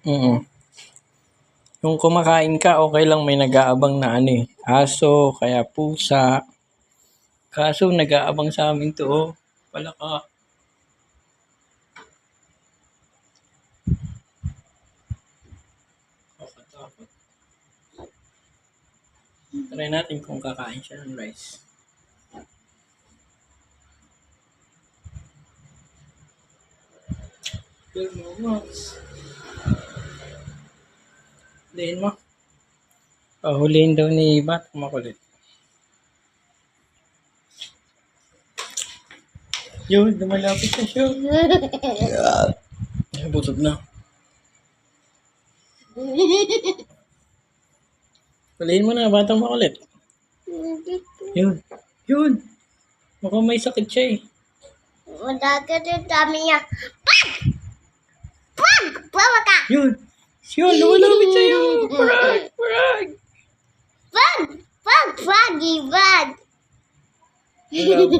Mm. Yung kumakain ka, okay lang may nag-aabang na ano eh, aso, kaya pusa. Kaso nag-aabang sa amin 'to, oh, palaka. Kakatakot. Try natin kung kakain siya ng rice. Good mo, Max. Huliin mo. Huliin daw ni Bat, makulit. Yun, lumalapit na siya. Busog na. Huliin mo na, batang makulit. Yun. Yun. Mukhang may sakit siya eh. Madagat yung dami niya. Pag! Bawa ka! Yun. Yun, lumalapit sa'yo. Parag! Parag! Pag! Pag! Paggy! Pag! Wala mo.